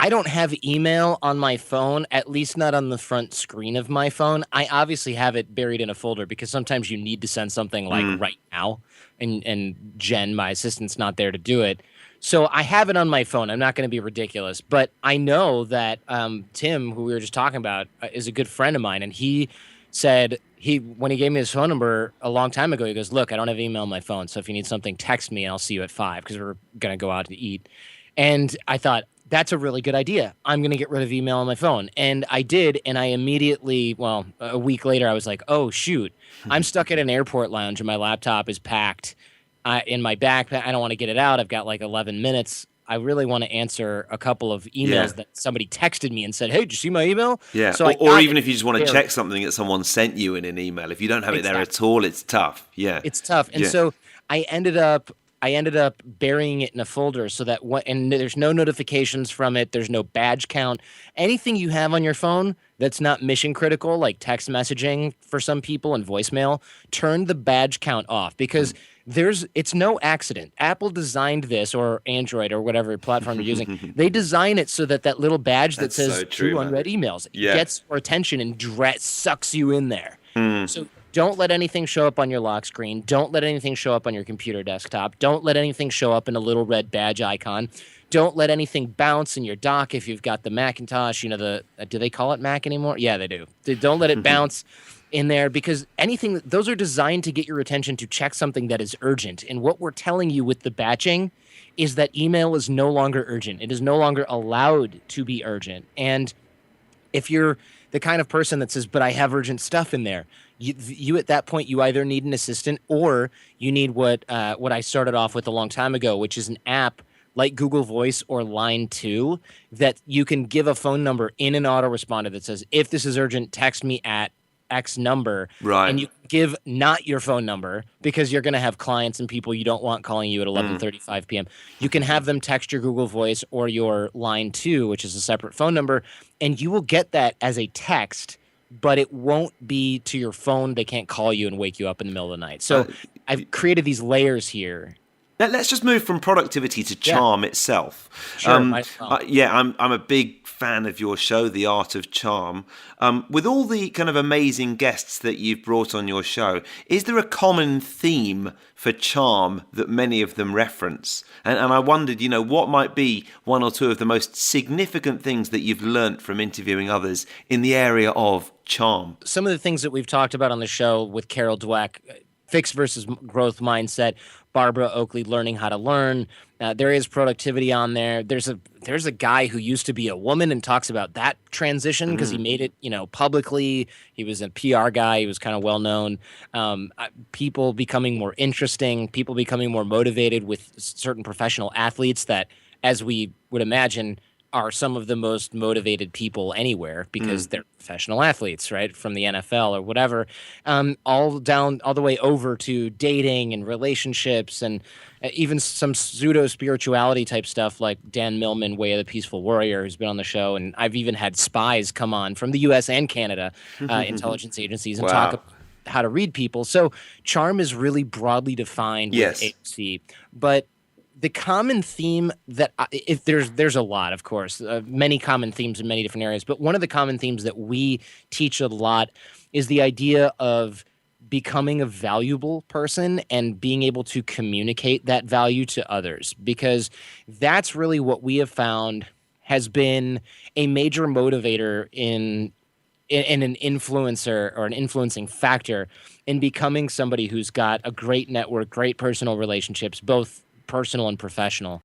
I don't have email on my phone, at least not on the front screen of my phone. I obviously have it buried in a folder because sometimes you need to send something like right now, and Jen, my assistant's not there to do it. So I have it on my phone. I'm not going to be ridiculous, but I know that Tim, who we were just talking about, is a good friend of mine, and he said when he gave me his phone number a long time ago, he goes, "Look, I don't have email on my phone, so if you need something, text me, and I'll see you at 5 because we're gonna go out to eat." And I thought, that's a really good idea. I'm going to get rid of email on my phone. And I did. And I immediately, well, a week later, I was like, oh, shoot, I'm stuck at an airport lounge and my laptop is packed in my backpack. I don't want to get it out. I've got like 11 minutes. I really want to answer a couple of emails that somebody texted me and said, hey, did you see my email? Yeah. So or even if you just want to check something that someone sent you in an email, if you don't have it there at all, it's tough. Yeah. It's tough. And so I ended up burying it in a folder so that and there's no notifications from it. There's no badge count. Anything you have on your phone that's not mission critical, like text messaging for some people and voicemail, turn the badge count off because it's no accident. Apple designed this, or Android, or whatever platform you're using. They design it so that little badge that says 2 unread emails gets your attention and sucks you in there. So don't let anything show up on your lock screen. Don't let anything show up on your computer desktop. Don't let anything show up in a little red badge icon. Don't let anything bounce in your dock if you've got the Macintosh. You know, do they call it Mac anymore? Yeah, they do. Don't let it bounce in there because those are designed to get your attention to check something that is urgent. And what we're telling you with the batching is that email is no longer urgent. It is no longer allowed to be urgent. And if you're the kind of person that says, but I have urgent stuff in there, you at that point, you either need an assistant or you need what I started off with a long time ago, which is an app like Google Voice or Line 2 that you can give a phone number in an autoresponder that says, if this is urgent, text me at X number. Right. And you give not your phone number because you're going to have clients and people you don't want calling you at 11:35 p.m. You can have them text your Google Voice or your Line 2, which is a separate phone number, and you will get that as a text, but it won't be to your phone. They can't call you and wake you up in the middle of the night. So I've created these layers here. Let's just move from productivity to charm itself. Sure, I'm a big fan of your show, The Art of Charm. With all the kind of amazing guests that you've brought on your show, is there a common theme for charm that many of them reference? And I wondered, what might be one or two of the most significant things that you've learnt from interviewing others in the area of charm? Some of the things that we've talked about on the show with Carol Dweck, fixed versus growth mindset, Barbara Oakley, learning how to learn. There is productivity on there. There's a guy who used to be a woman and talks about that transition because he made it, publicly. He was a PR guy. He was kind of well known. People becoming more interesting. People becoming more motivated with certain professional athletes that, as we would imagine, are some of the most motivated people anywhere because they're professional athletes, right? From the NFL or whatever, all the way over to dating and relationships and even some pseudo spirituality type stuff like Dan Millman, Way of the Peaceful Warrior, who's been on the show. And I've even had spies come on from the US and Canada, intelligence agencies, and talk about how to read people. So charm is really broadly defined with AOC, but the common theme that if there's a lot, of course, many common themes in many different areas, but one of the common themes that we teach a lot is the idea of becoming a valuable person and being able to communicate that value to others, because that's really what we have found has been a major motivator in an influencer or an influencing factor in becoming somebody who's got a great network, great personal relationships, both personal and professional.